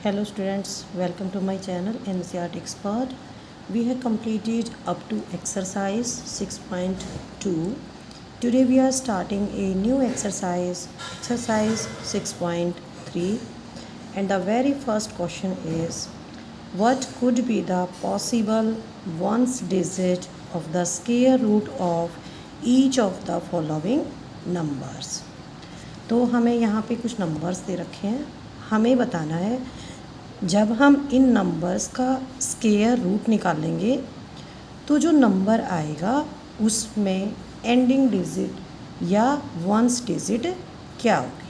Hello students, welcome to my channel NCERT Expert. We have completed up to exercise 6.2. Today we are starting a new exercise 6.3, and the very first question is, what could be the possible ones digit of the square root of each of the following numbers? तो हमें यहाँ पे कुछ numbers they रखे हैं, हमें बताना है जब हम इन नंबर्स का स्क्वायर रूट निकालेंगे तो जो नंबर आएगा उसमें एंडिंग डिजिट या वंस डिजिट क्या होगी।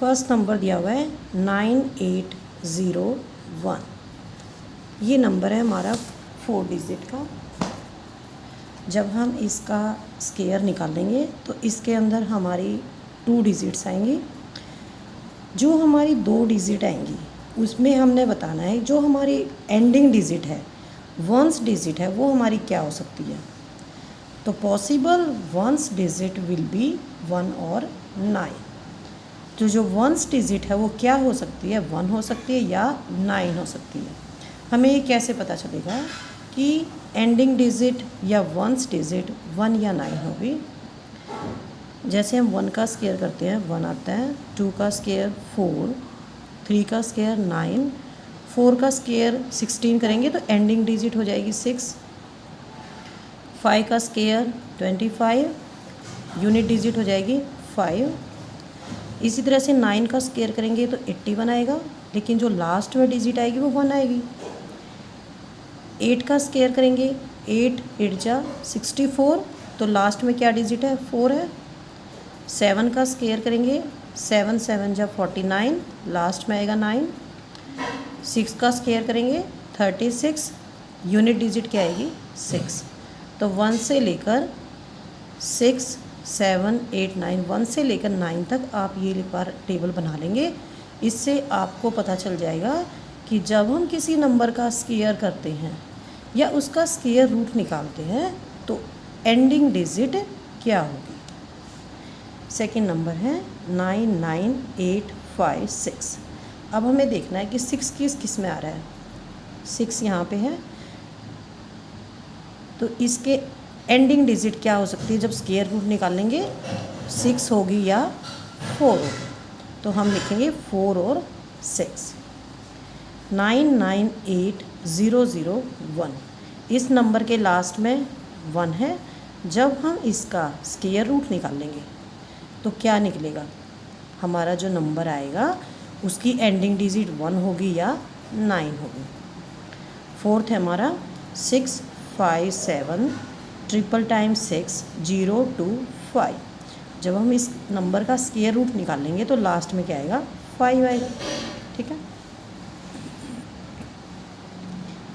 फर्स्ट नंबर दिया हुआ है 9801। ये नंबर है हमारा 4 डिजिट का। जब हम इसका स्क्वायर निकालेंगे तो इसके अंदर हमारी 2 डिजिट्स आएंगी। जो हमारी 2 डिजिट आएंगी उसमें हमने बताना है जो हमारी एंडिंग डिजिट है, वंस डिजिट है, वो हमारी क्या हो सकती है। तो possible ones digit will be 1 और 9। तो जो वंस डिजिट है वो क्या हो सकती है, 1 हो सकती है या 9 हो सकती है। हमें ये कैसे पता चलेगा कि एंडिंग डिजिट या वंस डिजिट 1 या 9 होगी। जैसे हम 1 का स्क्वायर करते हैं 1 आता है, 2 का स्क्वायर 4, 3 का स्क्वायर 9, 4 का स्क्वायर 16 करेंगे तो एंडिंग डिजिट हो जाएगी 6, 5 का स्क्वायर 25, यूनिट डिजिट हो जाएगी 5। इसी तरह से 9 का स्क्वायर करेंगे तो 81 आएगा, लेकिन जो लास्ट में डिजिट आएगी वो 1 आएगी। 8 का स्क्वायर करेंगे 8 8 जा 64, तो लास्ट में क्या डिजिट है, 4 है। 7 का स्क्वायर करेंगे 7 7 जा 49, लास्ट में आएगा 9। 6 का स्क्वायर करेंगे 36, यूनिट डिजिट क्या आएगी 6। तो 1 से लेकर 6 7 8 9, 1 से लेकर 9 तक आप ये एक बार टेबल बना लेंगे। इससे आपको पता चल जाएगा कि जब हम किसी नंबर का स्क्वायर करते हैं या उसका स्क्वायर रूट निकालते हैं तो एंडिंग डिजिट क्या होगी। सेकंड नंबर है 99856। अब हमें देखना है कि 6 किस में आ रहा है। 6 यहाँ पे है, तो इसके एंडिंग डिजिट क्या हो सकती है जब स्क्वायर रूट निकालेंगे, 6 होगी या 4 होगी। तो हम लिखेंगे 4 और 6। 998001, इस नंबर के लास्ट में 1 है। जब हम इसका स्क्वायर रूट निकालेंगे तो क्या निकलेगा, हमारा जो नंबर आएगा उसकी एंडिंग डिजिट 1 होगी या 9 होगी। फोर्थ है हमारा 657 ट्रिपल टाइम 6 025। जब हम इस नंबर का स्क्वायर रूट निकालेंगे तो लास्ट में क्या आएगा, 5 आएगा। ठीक है।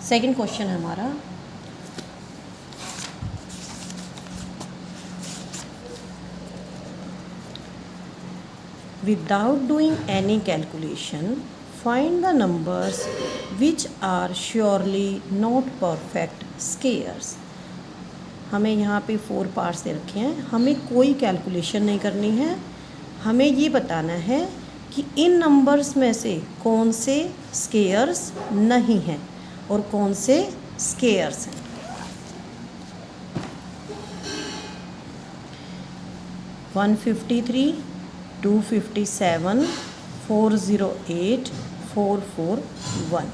सेकंड क्वेश्चन है हमारा without doing any calculation find the numbers which are surely not perfect squares। हमें यहाँ पे 4 पार्ट्स दे रखे हैं, हमें कोई कैलकुलेशन नहीं करनी है। हमें ये बताना है कि इन नंबर्स में से कौन से स्क्वायर्स नहीं हैं और कौन से स्क्वायर्स हैं। वन 153 257 408 441।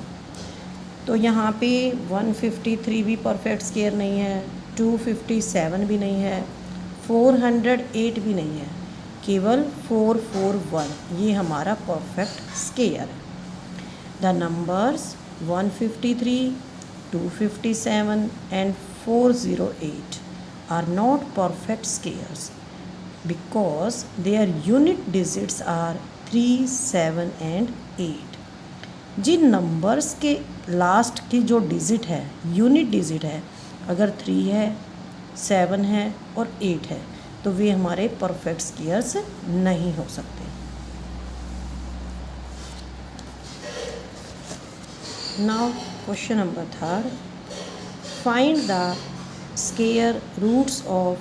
तो यहाँ पे 153 भी परफेक्ट स्क्वायर नहीं है, 257 भी नहीं है, 408 भी नहीं है, केवल 441 ये हमारा परफेक्ट स्क्वायर है। The numbers 153 257 and 408 are not perfect squares because their unit digits are 3 7 and 8। जिन नंबर्स के लास्ट की जो डिजिट है, यूनिट डिजिट है, अगर 3 है 7 है और 8 है तो वे हमारे परफेक्ट स्क्वायर्स नहीं हो सकते। Now question number 3, find the square roots of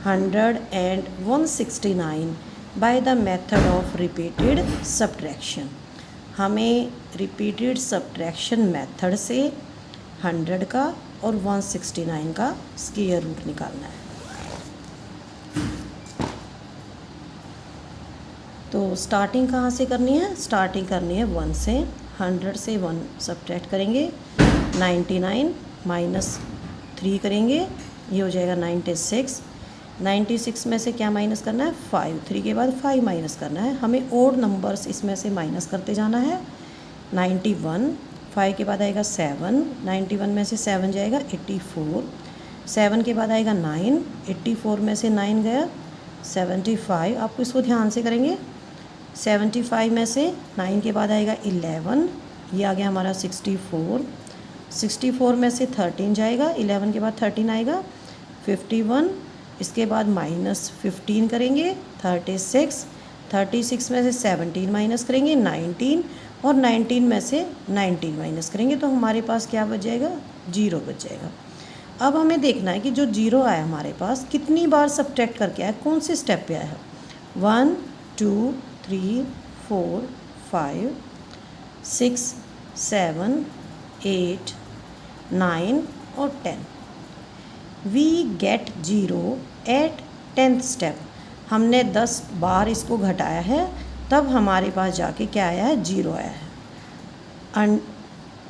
100 and 169 by the method of repeated subtraction. हमें रिपीटेड सब्ट्रैक्शन मेथड से 100 का और 169 का स्क्वायर रूट निकालना है। तो स्टार्टिंग कहाँ से करनी है? स्टार्टिंग करनी है 1 से। 100 से 1 सब्ट्रैक्ट करेंगे, 99 माइनस 3 करेंगे, ये हो जाएगा 96। 96 में से क्या माइनस करना है? 5। 3 के बाद 5 माइनस करना है। हमें ओड नंबर्स इसमें से माइनस करते जाना है। 91, 5 के बाद आएगा 7, 91 में से 7 जाएगा 84, 7 के बाद आएगा 9, 84 में से 9 गया 75। आपको इसको ध्यान से करेंगे। 75 में से 9 के बाद आएगा 11, ये आ गया हमारा 64। 64 में से 13 जाएगा, 11 के बाद 13 आएगा 51। इसके बाद माइनस 15 करेंगे 36। 36 में से 17 माइनस करेंगे 19, और 19 में से 19 माइनस करेंगे तो हमारे पास क्या बच जाएगा? 0 बच जाएगा। अब हमें देखना है कि जो 0 आया हमारे पास कितनी बार सब्ट्रैक्ट करके आया, कौन से स्टेप पे आया है। 1 2 3 4 5 6 7 8 9 और 10। We get 0 at 10th step. हमने 10 बार इसको घटाया है, तब हमारे पास जाके क्या आया है? 0 आया है।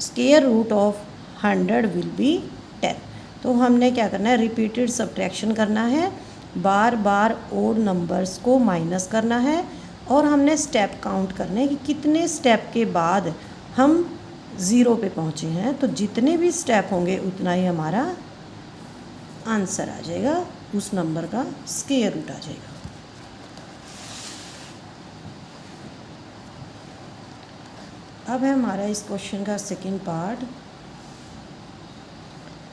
Square root of 100 will be 10। तो हमने क्या करना है? रिपीटेड सब्ट्रैक्शन करना है, बार बार ओड नंबर्स को माइनस करना है, और हमने स्टेप काउंट करने हैं कि कितने स्टेप के बाद हम 0 पे पहुँचे हैं। तो जितने भी स्टेप होंगे उतना ही हमारा आंसर आ जाएगा, उस नंबर का स्क्वायर रूट आ जाएगा। अब है हमारा इस क्वेश्चन का सेकंड पार्ट।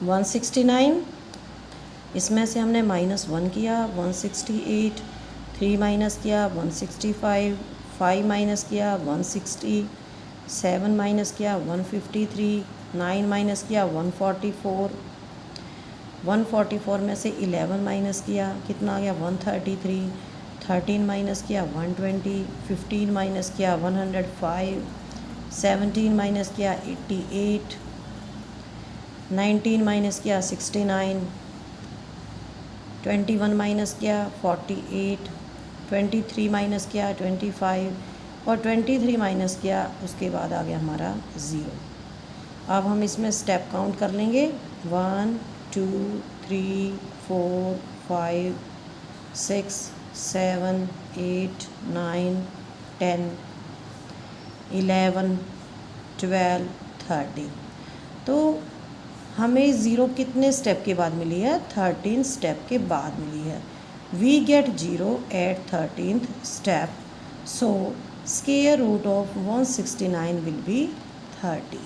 169, इसमें से हमने -1 किया 168, 3 माइनस किया 165, 5 माइनस किया 160, 7 माइनस किया 153, 9 माइनस किया 144, 144 में से 11 माइनस किया, कितना आ गया? 133, 13 माइनस किया 120, 15 माइनस किया 105, 17 माइनस किया 88, 19 माइनस किया 69, 21 माइनस किया 48, 23 माइनस किया 25, और 23 माइनस किया उसके बाद आ गया हमारा 0। अब हम इसमें स्टेप काउंट कर लेंगे। 1 2 3 4 5 6 7 8 9 10 11 12 13। तो हमें 0 कितने स्टेप के बाद मिली है? 13 स्टेप के बाद मिली है। We get 0 at 13th step, so square root of 169 will be 30।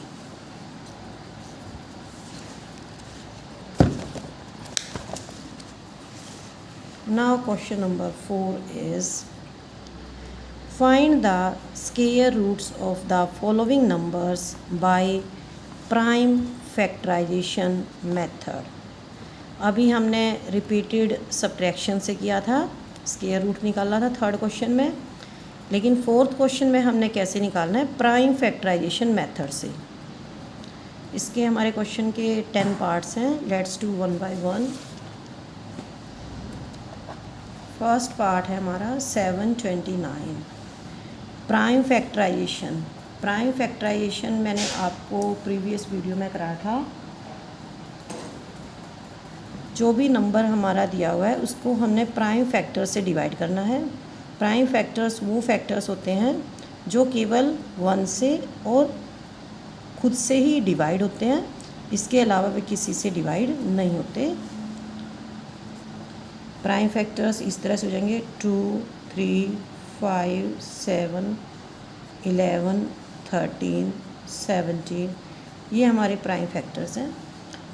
Now question number 4 is find the square roots of the following numbers by prime factorization method। अभी हमने रिपीटेड सब्ट्रैक्शन से किया था, स्क्वायर रूट निकाला था third question में, लेकिन fourth question में हमने कैसे निकालना है? प्राइम फैक्टराइजेशन मेथड से। इसके हमारे क्वेश्चन के 10 पार्ट्स हैं, let's do one by one. First part है हमारा 729 प्राइम फैक्टराइजेशन। प्राइम फैक्टराइजेशन मैंने आपको प्रीवियस वीडियो में कराया था। जो भी नंबर हमारा दिया हुआ है उसको हमने प्राइम फैक्टर से डिवाइड करना है। प्राइम फैक्टर्स वो फैक्टर्स होते हैं जो केवल 1 से और खुद से ही डिवाइड होते हैं, इसके अलावा वे किसी से डिवाइड नहीं होते। प्राइम फैक्टर्स इस तरह से हो जाएंगे 2 3 5 7 11 13 17। ये हमारे प्राइम फैक्टर्स हैं।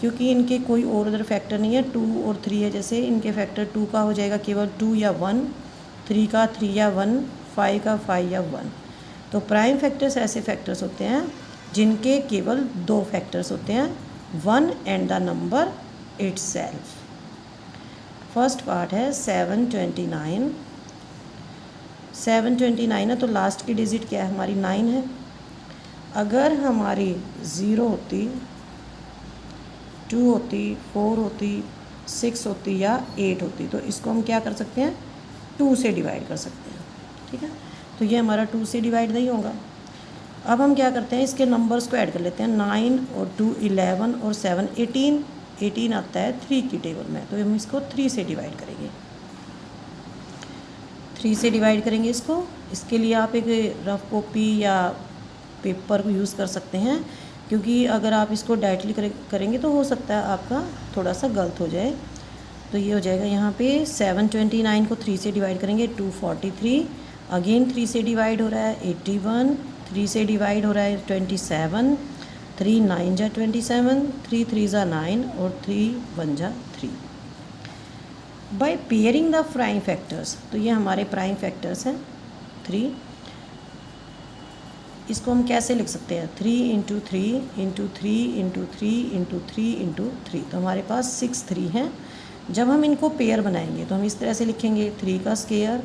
क्योंकि इनके कोई और अदर फैक्टर नहीं है, 2 और 3 है, जैसे इनके फैक्टर 2 का हो जाएगा केवल 2 या 1, 3 का 3 या 1, 5 का 5 या 1। तो प्राइम फैक्टर्स ऐसे फैक्टर्स होते हैं जिनके केवल 2 फैक्टर्स होते हैं, 1 and the number itself. First part है 729 729 है तो लास्ट की डिजिट क्या है हमारी 9 है। अगर हमारी 0 होती, 2 होती, 4 होती, 6 होती या 8 होती तो इसको हम क्या कर सकते हैं, 2 से डिवाइड कर सकते हैं। ठीक है, तो ये हमारा 2 से डिवाइड नहीं होगा। अब हम क्या करते हैं, इसके नंबर्स को ऐड कर लेते हैं। 9 और 2 11 और 7 18, 18 आता है 3 की टेबल में, तो हम इसको 3 से डिवाइड करेंगे। 3 से डिवाइड करेंगे इसको। इसके लिए आप एक रफ कॉपी या पेपर को यूज़ कर सकते हैं, क्योंकि अगर आप इसको डायरेक्टली करेंगे तो हो सकता है आपका थोड़ा सा गलत हो जाए। तो ये हो जाएगा यहाँ पे 729 को 3 से डिवाइड करेंगे 243, अगेन 3 से डिवाइड हो रहा है 81, 3 से डिवाइड हो रहा है 27, 3 9 जा 27, 3 3 जा 9 और 3 1 जा 3। By pairing the prime factors, तो ये हमारे प्राइम फैक्टर्स हैं 3। इसको हम कैसे लिख सकते हैं, 3 into 3 into 3 into 3 into 3 into 3, तो हमारे पास 6 3 हैं। जब हम इनको पेयर बनाएंगे तो हम इस तरह से लिखेंगे 3 का स्क्वायर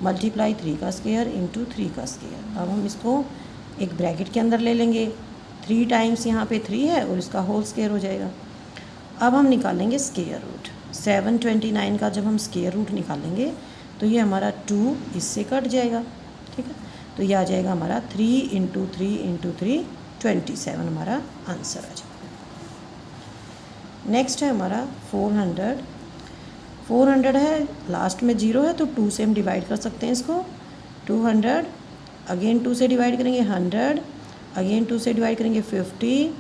मल्टीप्लाई 3 का स्क्वायर इंटू 3 का स्क्वायर। अब हम इसको एक ब्रैकेट के अंदर ले लेंगे, 3 टाइम्स यहाँ पे 3 है और इसका होल स्क्वायर हो जाएगा। अब हम निकालेंगे स्क्वायर रूट। 729 का जब हम स्क्वायर रूट निकालेंगे तो ये हमारा 2 इससे कट जाएगा। ठीक है, तो ये आ जाएगा हमारा 3 इंटू 3 इंटू 3 27 हमारा आंसर आ जाएगा। नेक्स्ट है हमारा 400। 400 है, लास्ट में 0 है तो 2 से हम डिवाइड कर सकते हैं इसको। 200 अगेन 2 से डिवाइड करेंगे 100, अगेन 2 से डिवाइड करेंगे 50,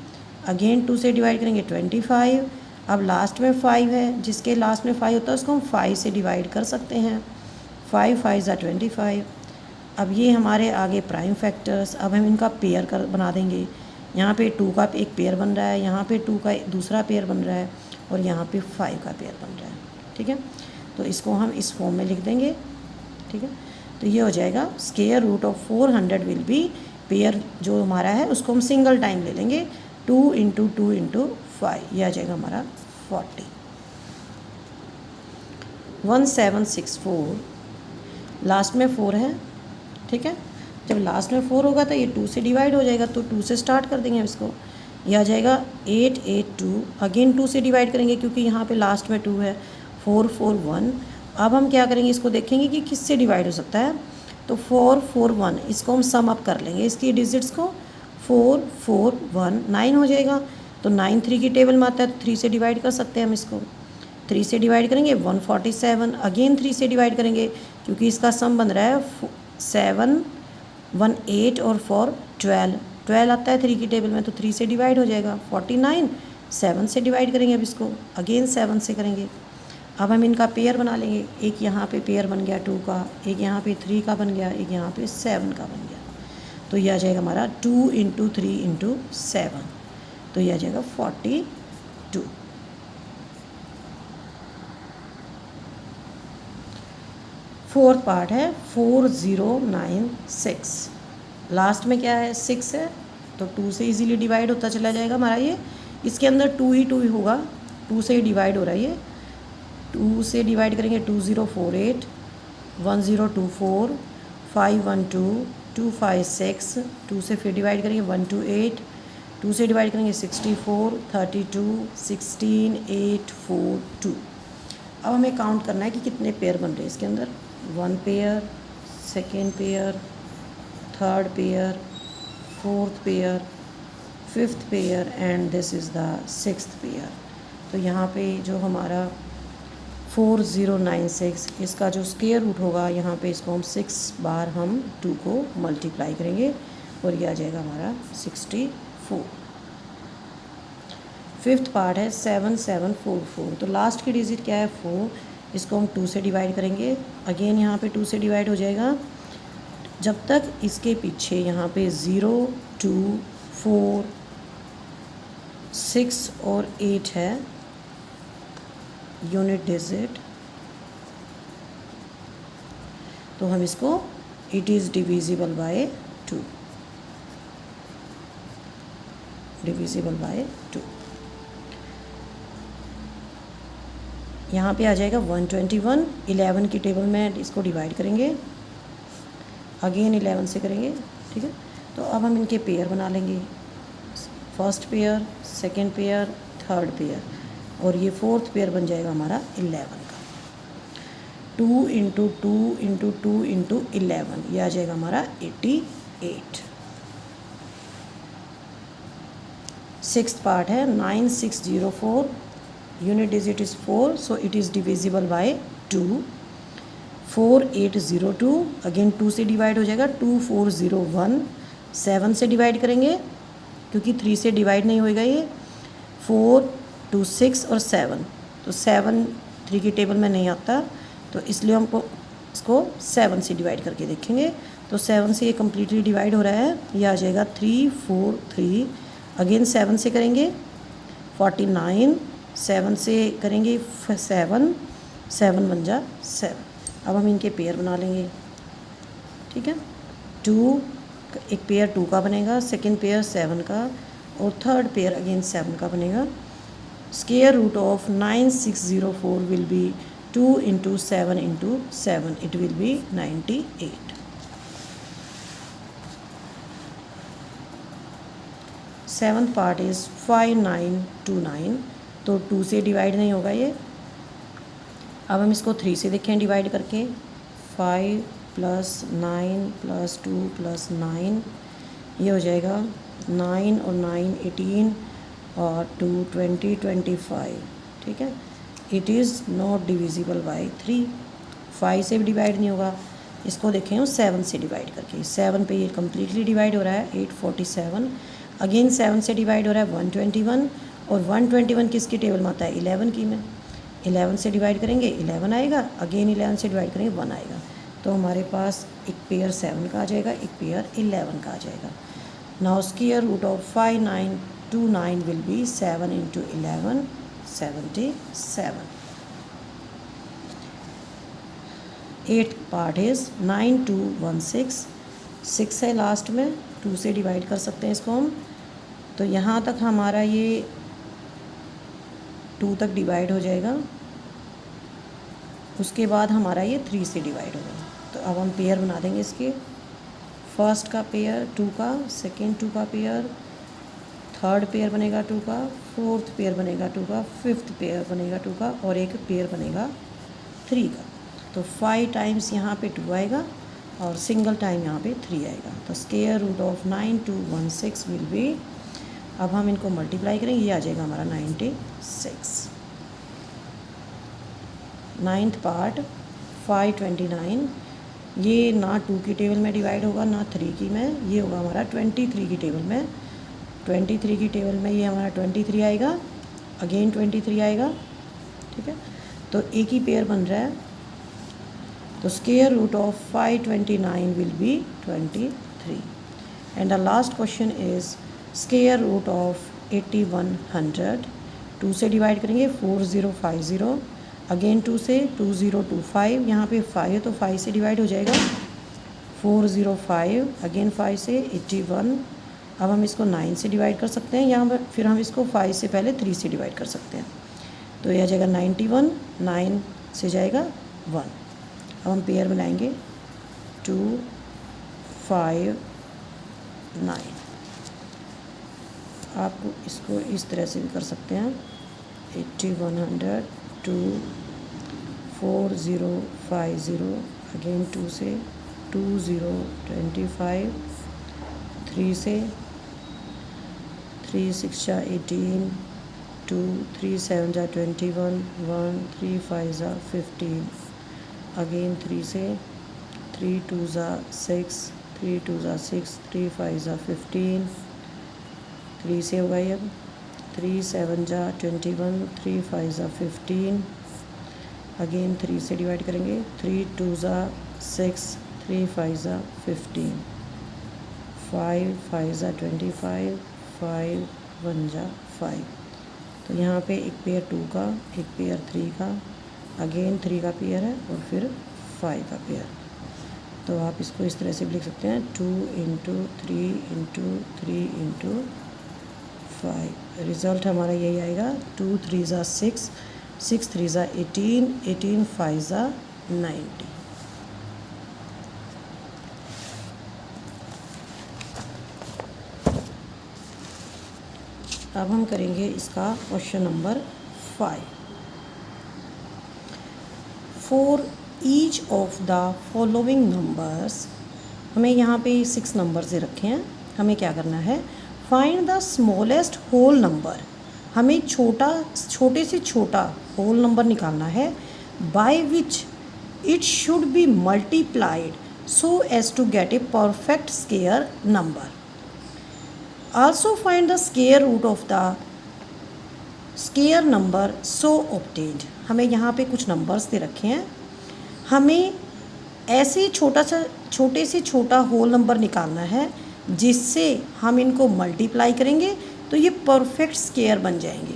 अगेन 2 से डिवाइड करेंगे 25। अब लास्ट में 5 है, जिसके लास्ट में 5 होता है उसको हम 5 से डिवाइड कर सकते हैं। 5 5 ज़ा 25। अब ये हमारे आगे प्राइम फैक्टर्स, अब हम इनका पेयर कर बना देंगे। यहाँ पे 2 का एक पेयर बन रहा है, यहाँ पे 2 का दूसरा पेयर बन रहा है और यहाँ पे 5 का पेयर बन रहा है। ठीक है, तो इसको हम इस फॉर्म में लिख देंगे। ठीक है, तो ये हो जाएगा square root of 400 will be, pair जो हमारा है उसको हम सिंगल टाइम ले लेंगे, 2 इंटू 2 इंटू 5, यह आ जाएगा हमारा 40। 1764, लास्ट में 4 है। ठीक है, जब लास्ट में 4 होगा तो ये 2 से डिवाइड हो जाएगा, तो 2 से स्टार्ट कर देंगे हम इसको। यह आ जाएगा 882, अगेन 2 से डिवाइड करेंगे क्योंकि यहाँ पे लास्ट में 2 है। 441। अब हम क्या करेंगे, इसको देखेंगे कि किससे डिवाइड हो सकता है, तो 441 इसको हम सम अप कर लेंगे इसकी डिजिट्स को। 4 4 1 9 हो जाएगा, तो 9 3 की टेबल में आता है तो 3 से डिवाइड कर सकते हैं हम इसको। 3 से डिवाइड करेंगे 147, अगेन 3 से डिवाइड करेंगे क्योंकि इसका सम बन रहा है 7 1 8 और 4 12, 12 आता है 3 की टेबल में तो 3 से डिवाइड हो जाएगा। 49 7 से डिवाइड करेंगे अब इसको, अगेन 7 से करेंगे। अब हम इनका पेयर बना लेंगे, एक यहाँ पे पेयर बन गया 2 का, एक यहाँ पे 3 का बन गया, एक यहाँ पे 7 का बन गया, तो यह आ जाएगा हमारा 2 इंटू 3 इंटू 7, तो यह आ जाएगा 42। फोर्थ पार्ट है 4096, लास्ट में क्या है 6 है तो 2 से इजीली डिवाइड होता चला जाएगा हमारा ये। इसके अंदर 2 ही होगा, 2 से ही डिवाइड हो रहा है ये। 2 से डिवाइड करेंगे 2048, 1024, 512, 256, 2 से फिर डिवाइड करेंगे 128, 2 से डिवाइड करेंगे 64, 32, 16, 8, 4, 2। अब हमें काउंट करना है कि कितने पेयर बन रहे हैं इसके अंदर। 1 pair, second pair, third pair, fourth pair, fifth pair and this is the 6th pair. तो यहाँ पे जो हमारा 4096 इसका जो स्क्वायर रूट होगा, यहाँ पे इसको हम 6 बार हम 2 को मल्टीप्लाई करेंगे और ये आ जाएगा हमारा 64। फिफ्थ पार्ट है 7744, तो लास्ट की डिजिट क्या है 4, इसको हम 2 से डिवाइड करेंगे, अगेन यहाँ पे 2 से डिवाइड हो जाएगा जब तक इसके पीछे यहाँ पे 0 2 4 6 और 8 है यूनिट डिजिट, तो हम इसको it is divisible by 2, divisible by 2। यहाँ पे आ जाएगा 121, 11 की टेबल में इसको डिवाइड करेंगे अगेन 11 से करेंगे, ठीक है। तो अब हम इनके पेयर बना लेंगे, first pair, second pair, third pair, और ये फोर्थ पेयर बन जाएगा हमारा 11 का। 2 इंटू 2 इंटू 2 इंटू 11, ये आ जाएगा हमारा 88। सिक्स्थ पार्ट है 9604, unit digit is 4, so it is divisible by 2। 4802, again 2 से डिवाइड हो जाएगा। 2401, 7 से डिवाइड करेंगे क्योंकि 3 से डिवाइड नहीं होएगा ये। 4, 2, 6 और 7, तो 7 3 की टेबल में नहीं आता, तो इसलिए हमको इसको 7 से डिवाइड करके देखेंगे। तो 7 से ये कम्प्लीटली डिवाइड हो रहा है, ये आ जाएगा 343। अगेन 7 से करेंगे 49, 7 से करेंगे 7, 7 बन जा 7। अब हम इनके पेयर बना लेंगे, ठीक है। 2, एक पेयर 2 का बनेगा, सेकंड पेयर 7 का, और थर्ड पेयर अगेन 7 का बनेगा। Square root of 9604 will be 2 into 7 into 7, it will be 98। Seventh part is 5929, तो 2 से डिवाइड नहीं होगा ये। अब हम इसको 3 से देखें डिवाइड करके। 5 + 9 + 2 + 9, ये हो जाएगा 9 और 9 18 और 2 20 25, ठीक है। It is not divisible by 3। 5 से भी डिवाइड नहीं होगा, इसको देखें हम 7 से डिवाइड करके। 7 पे ये कम्प्लीटली डिवाइड हो रहा है, 847। अगेन 7 से डिवाइड हो रहा है 121, और 121 किसकी टेबल में आता है? 11 की में। 11 से डिवाइड करेंगे 11 आएगा, अगेन 11 से डिवाइड करेंगे 1 आएगा। तो हमारे पास एक पेयर 7 का आ जाएगा, एक पेयर 11 का आ जाएगा। Now square root of 5929 will be 7 into 11, 77। 8th part is 9216, 6 है लास्ट में, 2 से डिवाइड कर सकते हैं इसको हम। तो यहाँ तक हमारा ये 2 तक डिवाइड हो जाएगा, उसके बाद हमारा ये 3 से डिवाइड होगा। तो अब हम पेयर बना देंगे इसके। फर्स्ट का पेयर 2 का, सेकेंड 2 का पेयर, थर्ड पेयर बनेगा 2 का, फोर्थ पेयर बनेगा 2 का, फिफ्थ पेयर बनेगा 2 का, और एक पेयर बनेगा 3 का। तो 5 टाइम्स यहाँ पे 2 आएगा और सिंगल टाइम यहाँ पे 3 आएगा। तो square root of 9216 will be, अब हम इनको मल्टीप्लाई करेंगे, ये आ जाएगा हमारा 96। 9th पार्ट 529, ये ना 2 की टेबल में डिवाइड होगा ना 3 की में, ये होगा हमारा 23 की टेबल में। 23 की टेबल में ये हमारा 23 आएगा, अगेन 23 आएगा, ठीक है। तो एक ही पेयर बन रहा है, तो square root of 529 will be 23। And the last question is square root of 8100। 2 से डिवाइड करेंगे 4050, अगेन 2 से 2025, यहाँ पे 5 है तो 5 से डिवाइड हो जाएगा। 405, अगेन 5 से 81। अब हम इसको 9 से डिवाइड कर सकते हैं, यहाँ पर फिर हम इसको 5 से पहले 3 से डिवाइड कर सकते हैं। तो यह आ जाएगा 91, 9 से जाएगा 1। अब हम पेयर बनाएंगे 2 5 9। आप इसको इस तरह से भी कर सकते हैं, 8100 2 4050, अगेन 2 से 2025, 3 से 3 6 18, 2 3 7 21, 1 3 5 15, अगेन 3 से 3 2 6, 3 2 6, 3 5 15, 3 से होगा ये। अब 3 7 21, 3 5 15, अगेन 3 से डिवाइड करेंगे। 3 2 6, 3 5 15, 5 5 25, 5 1 5। तो यहाँ पे एक पेयर 2 का, एक पेयर 3 का, अगेन 3 का पेयर है, और फिर 5 का पेयर। तो आप इसको इस तरह से भी लिख सकते हैं, 2 इंटू 3 इंटू 3 इंटू 5। रिज़ल्ट हमारा यही आएगा, 2 3 6, 6 3 18, 18 5 90। अब हम करेंगे इसका question number 5। For each of the following numbers, हमें यहाँ पे 6 नंबर से रखे हैं। हमें क्या करना है, find the smallest whole number. हमें छोटे से छोटा होल नंबर निकालना है, by which it should be multiplied so as to get a perfect square number. Also find the square root of the square number so obtained. हमें यहाँ पे कुछ नंबर्स दे रखे हैं, हमें ऐसे छोटे से छोटा होल नंबर निकालना है जिससे हम इनको मल्टीप्लाई करेंगे तो ये परफेक्ट स्क्वायर बन जाएंगे,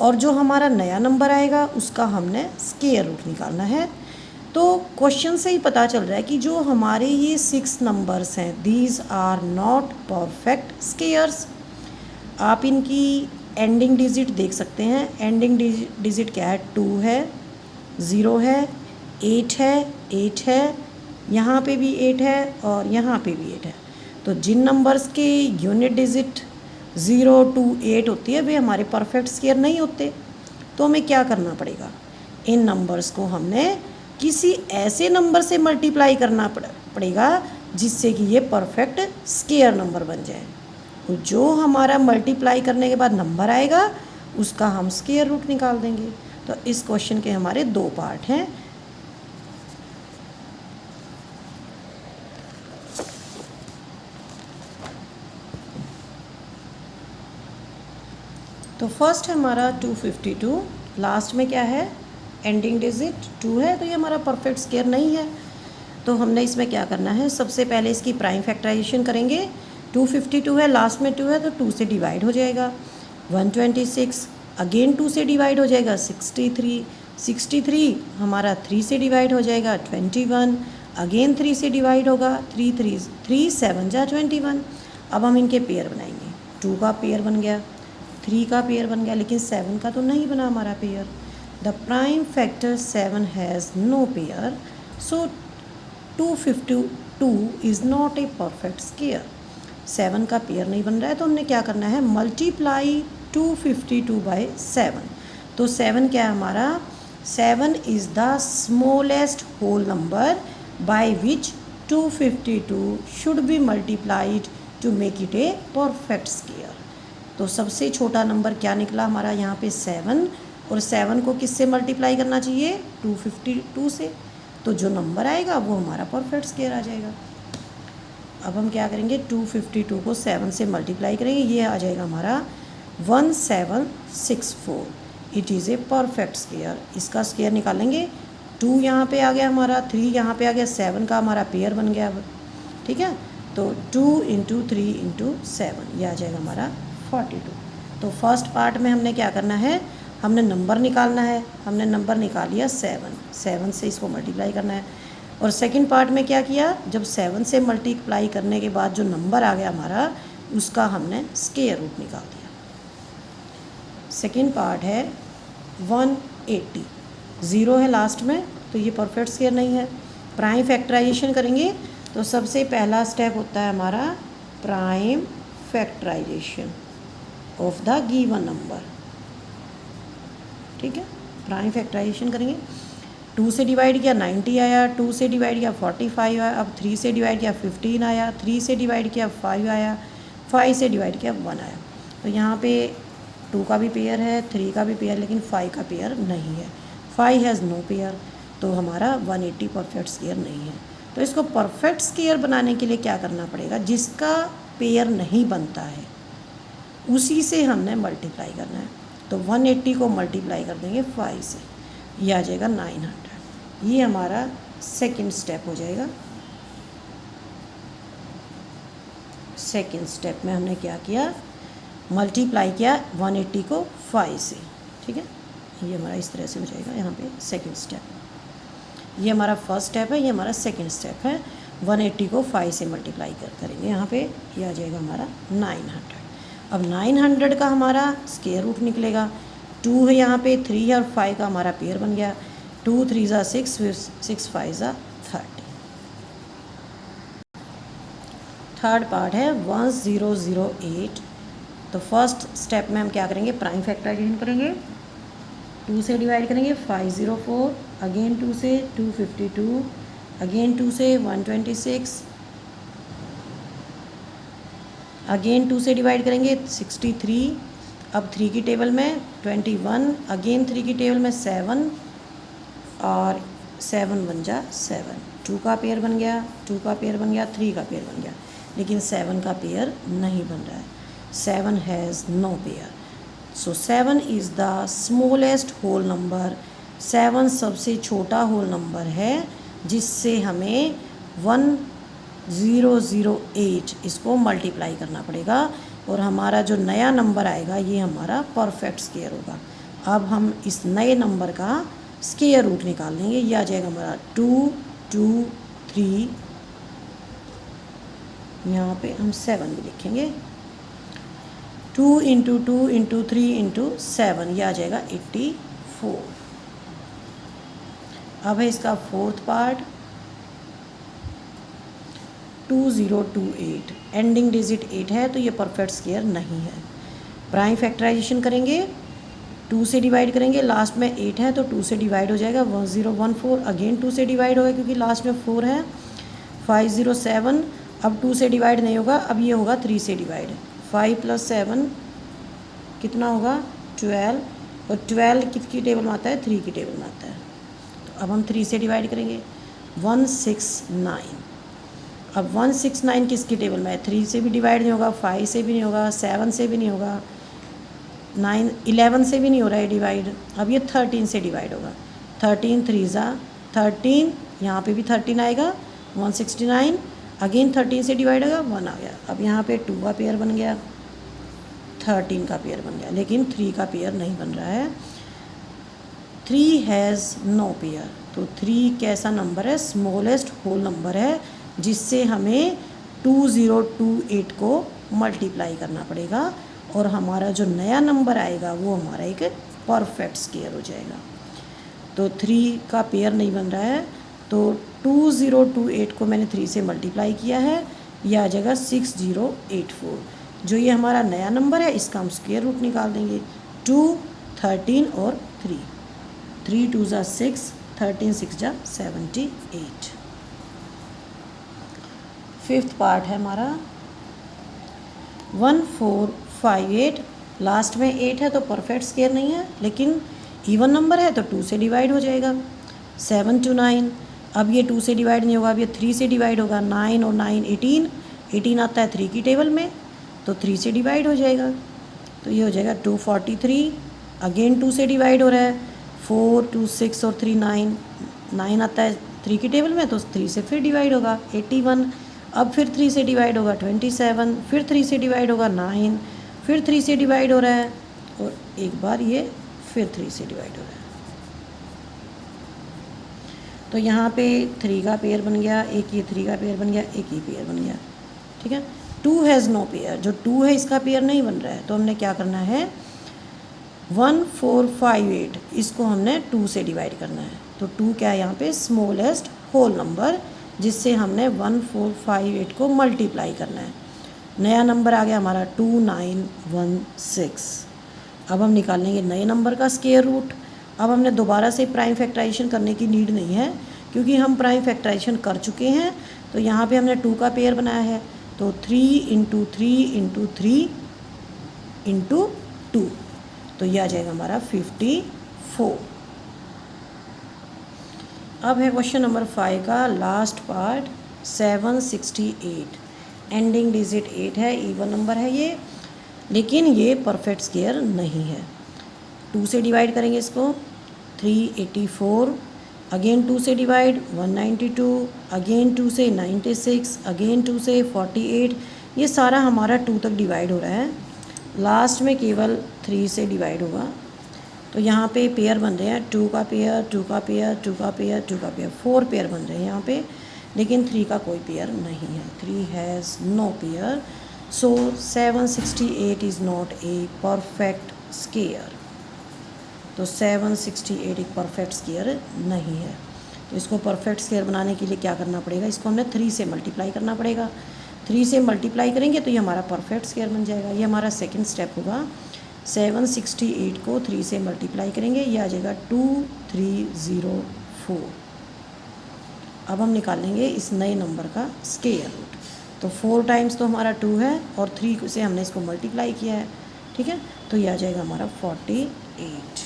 और जो हमारा नया नंबर आएगा उसका हमने स्क्वायर रूट निकालना है। तो क्वेश्चन से ही पता चल रहा है कि जो हमारे ये 6 नंबर्स हैं, these are not perfect squares. आप इनकी एंडिंग डिजिट देख सकते हैं। एंडिंग डिजिट क्या है, 2 है, 0 है, 8 है, यहाँ पे भी 8 है और यहाँ पे भी 8 है। तो जिन नंबर्स के यूनिट डिजिट 0 to 8 होती है वे हमारे परफेक्ट स्क्वायर नहीं होते। तो हमें क्या करना पड़ेगा, इन नंबर्स को हमने किसी ऐसे नंबर से मल्टीप्लाई करना पड़ेगा जिससे कि ये परफेक्ट स्क्वायर नंबर बन जाए। तो जो हमारा मल्टीप्लाई करने के बाद नंबर आएगा उसका हम स्क्वायर रूट निकाल देंगे। तो इस क्वेश्चन के हमारे 2 पार्ट हैं। तो फर्स्ट है हमारा 252, लास्ट में क्या है, एंडिंग डिजिट 2 है, तो ये हमारा परफेक्ट स्क्वायर नहीं है। तो हमने इसमें क्या करना है, सबसे पहले इसकी प्राइम फैक्टराइजेशन करेंगे। 252 है, लास्ट में 2 है तो 2 से डिवाइड हो जाएगा। 126 अगेन 2 से डिवाइड हो जाएगा। 63 हमारा 3 से डिवाइड हो जाएगा। 21 अगेन 3 से डिवाइड होगा। 3 7 जा 21। अब हम इनके पेयर बनाएंगे। 2 का पेयर बन गया, 3 का पेयर बन गया, लेकिन 7 का तो नहीं बना हमारा pair. The prime factor 7 has no pair, so 252 is not a perfect square. 7 का पेयर नहीं बन रहा है तो हमने क्या करना है, मल्टीप्लाई 252 बाई 7। तो 7 क्या है हमारा, 7 is the smallest whole number by which 252 should be multiplied to make it a perfect square. तो सबसे छोटा नंबर क्या निकला हमारा यहाँ पे 7, और 7 को किससे मल्टीप्लाई करना चाहिए, 252 से। तो जो नंबर आएगा वो हमारा परफेक्ट स्क्वायर आ जाएगा। अब हम क्या करेंगे, 252 को 7 से मल्टीप्लाई करेंगे, ये आ जाएगा हमारा 1764। It is a perfect square. इसका स्क्वायर निकालेंगे। 2 यहाँ पे आ गया हमारा, 3 यहाँ पे आ गया, 7 का हमारा पेयर बन गया अब, ठीक है। तो 2 × 3 × 7 ये आ जाएगा हमारा 42। तो फर्स्ट पार्ट में हमने क्या करना है, हमने नंबर निकालना है। हमने नंबर निकाल लिया 7 से इसको मल्टीप्लाई करना है। और सेकंड पार्ट में क्या किया, जब 7 से मल्टीप्लाई करने के बाद जो नंबर आ गया हमारा उसका हमने स्क्वायर रूट निकाल दिया। सेकंड पार्ट है 180, 0 है लास्ट में तो ये परफेक्ट स्क्वायर नहीं है। प्राइम फैक्टराइजेशन करेंगे तो सबसे पहला स्टेप होता है हमारा prime factorization of the given number, ठीक है। प्राइम फैक्टराइजेशन करेंगे। 2 से डिवाइड किया 90 आया, 2 से डिवाइड किया 45 आया, अब 3 से डिवाइड किया 15 आया, 3 से डिवाइड किया 5 आया, 5 से डिवाइड किया 1 आया। तो यहाँ पे 2 का भी पेयर है, 3 का भी पेयर, लेकिन 5 का पेयर नहीं है। 5 हैज़ नो पेयर, तो हमारा 180 परफेक्ट स्क्वायर नहीं है। तो इसको परफेक्ट स्क्वायर बनाने के लिए क्या करना पड़ेगा, जिसका पेयर नहीं बनता है उसी से हमने मल्टीप्लाई करना है। तो 180 को मल्टीप्लाई कर देंगे 5 से, ये आ जाएगा 900। ये हमारा सेकंड स्टेप हो जाएगा। सेकंड स्टेप में हमने क्या किया, मल्टीप्लाई किया 180 को 5 से, ठीक है। ये हमारा इस तरह से हो जाएगा यहाँ पे सेकंड स्टेप। ये हमारा फर्स्ट स्टेप है, ये हमारा सेकंड स्टेप है। 180 को 5 से मल्टीप्लाई करेंगे यहाँ पे, ये आ जाएगा हमारा 900। अब 900 का हमारा स्क्वायर रूट निकलेगा। 2 है यहाँ पे, 3 और 5 का हमारा पेयर बन गया। 2 3 ज़ा 6, 6 5 ज़ा 30। थर्ड पार्ट है 1008। तो फर्स्ट स्टेप में हम क्या करेंगे, प्राइम फैक्टराइजेशन करेंगे। 2 से डिवाइड करेंगे 504, अगेन 2 से 252, अगेन 2 से 126, अगेन 2 से डिवाइड करेंगे 63, अब 3 की टेबल में 21, अगेन 3 की टेबल में 7 और 7 बन जा 7, 2 का पेयर बन गया, 2 का पेयर बन गया, 3 का पेयर बन गया, लेकिन 7 का पेयर नहीं बन रहा है। 7 has no pair, so 7 is the smallest whole number. 7 सबसे छोटा होल नंबर है जिससे हमें 1008 इसको मल्टीप्लाई करना पड़ेगा और हमारा जो नया नंबर आएगा ये हमारा परफेक्ट स्क्वायर होगा। अब हम इस नए नंबर का स्क्वायर रूट निकाल लेंगे। ये आ जाएगा हमारा 2 2 3, यहाँ पे हम 7 भी लिखेंगे। 2 × 2 × 3 × 7, यह आ जाएगा 84। अब है इसका फोर्थ पार्ट 2028, एंडिंग डिजिट 8 है तो ये परफेक्ट स्क्वायर नहीं है। प्राइम फैक्टराइजेशन करेंगे, 2 से डिवाइड करेंगे, लास्ट में 8 है तो 2 से डिवाइड हो जाएगा 1014, अगेन 2 से डिवाइड होगा क्योंकि लास्ट में 4 है। 507, अब 2 से डिवाइड नहीं होगा, अब ये होगा 3 से डिवाइड। 5 + 7 कितना होगा 12, और 12 किसकी टेबल में आता है, 3 की टेबल में आता है। तो अब हम 3 से डिवाइड करेंगे 169, अब 169 किसकी टेबल में है, 3 से भी डिवाइड नहीं होगा, 5 से भी नहीं होगा, 7 से भी नहीं होगा, 9 11 से भी नहीं हो रहा है डिवाइड। अब ये 13 से डिवाइड होगा, 13 3 ज़ा 13, यहाँ पे भी 13 आएगा। 169 अगेन 13 से डिवाइड होगा, 1 आ गया। अब यहाँ पे 2 का पेयर बन गया, 13 का पेयर बन गया, लेकिन 3 का पेयर नहीं बन रहा है। 3 हैज़ नो पेयर, तो 3 कैसा नंबर है, स्मॉलेस्ट होल नंबर है जिससे हमें 2028 को मल्टीप्लाई करना पड़ेगा और हमारा जो नया नंबर आएगा वो हमारा एक परफेक्ट स्क्वायर हो जाएगा। तो 3 का पेयर नहीं बन रहा है, तो 2028 को मैंने 3 से मल्टीप्लाई किया है, यह आ जाएगा 6084। जो ये हमारा नया नंबर है इसका हम स्क्वायर रूट निकाल देंगे। 2 13 और 3, 3 2 ज़ा 6, 13 6 ज़ा 78। फिफ्थ पार्ट है हमारा 1458, लास्ट में 8 है तो परफेक्ट स्क्वायर नहीं है, लेकिन इवन नंबर है तो 2 से डिवाइड हो जाएगा। 7 to 9, अब ये 2 से डिवाइड नहीं होगा, अब ये 3 से डिवाइड होगा। 9 और 9 18, 18 आता है 3 की टेबल में तो 3 से डिवाइड हो जाएगा, तो ये हो जाएगा 243, अगेन 2 से डिवाइड हो रहा है। 4 2 6 और 3 9, 9 आता है 3 की टेबल में तो 3 से फिर डिवाइड होगा 81, अब फिर 3 से डिवाइड होगा 27, फिर 3 से डिवाइड होगा 9, फिर 3 से डिवाइड हो रहा है और एक बार ये फिर 3 से डिवाइड हो रहा है। तो यहाँ पे 3 का पेयर बन गया, एक ये 3 का पेयर बन गया, एक ये पेयर बन गया, ठीक है। 2 हैज़ नो पेयर, जो 2 है इसका पेयर नहीं बन रहा है, तो हमने क्या करना है 1458 इसको हमने 2 से डिवाइड करना है। तो 2 क्या है यहाँ पे, स्मॉलेस्ट होल नंबर जिससे हमने 1458 को मल्टीप्लाई करना है। नया नंबर आ गया हमारा 2916। अब हम निकाल लेंगे नए नंबर का स्क्वायर रूट। अब हमने दोबारा से प्राइम फैक्टराइजेशन करने की नीड नहीं है क्योंकि हम प्राइम फैक्टराइजेशन कर चुके हैं। तो यहाँ पे हमने 2 का पेयर बनाया है, तो 3 × 3 × 3 × 2, तो यह आ जाएगा हमारा 54। अब है क्वेश्चन नंबर 5 का लास्ट पार्ट 768, एंडिंग डिजिट 8 है, इवन नंबर है ये, लेकिन ये परफेक्ट स्क्वायर नहीं है। 2 से डिवाइड करेंगे इसको 384, अगेन 2 से डिवाइड 192, अगेन 2 से 96, अगेन 2 से 48, ये सारा हमारा 2 तक डिवाइड हो रहा है। लास्ट में केवल 3 से डिवाइड होगा, तो यहाँ पे पेयर बन रहे हैं 2 का पेयर, 2 का पेयर, 2 का पेयर, 2 का पेयर, 4 पेयर बन रहे हैं यहाँ पे, लेकिन 3 का कोई पेयर नहीं है। 3 has no pair, so 768 is not a perfect square. तो 768 एक परफेक्ट स्क्वायर नहीं है। तो इसको परफेक्ट स्क्वायर बनाने के लिए क्या करना पड़ेगा, इसको हमने 3 से मल्टीप्लाई करना पड़ेगा। 3 से मल्टीप्लाई करेंगे तो ये हमारा परफेक्ट स्क्वायर बन जाएगा। ये हमारा सेकंड स्टेप होगा। 768 को 3 से मल्टीप्लाई करेंगे, ये आ जाएगा 2304। अब हम निकालेंगे इस नए नंबर का स्क्वायर रूट। तो 4 टाइम्स तो हमारा 2 है और 3 से हमने इसको मल्टीप्लाई किया है, ठीक है। तो ये आ जाएगा हमारा 48।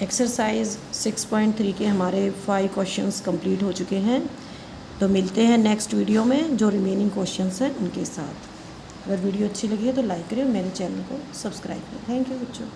एक्सरसाइज 6.3 के हमारे 5 क्वेश्चंस कंप्लीट हो चुके हैं। तो मिलते हैं नेक्स्ट वीडियो में जो रिमेनिंग क्वेश्चंस हैं उनके साथ। अगर वीडियो अच्छी लगी है तो लाइक करें और मेरे चैनल को सब्सक्राइब करें। थैंक यू बच्चों।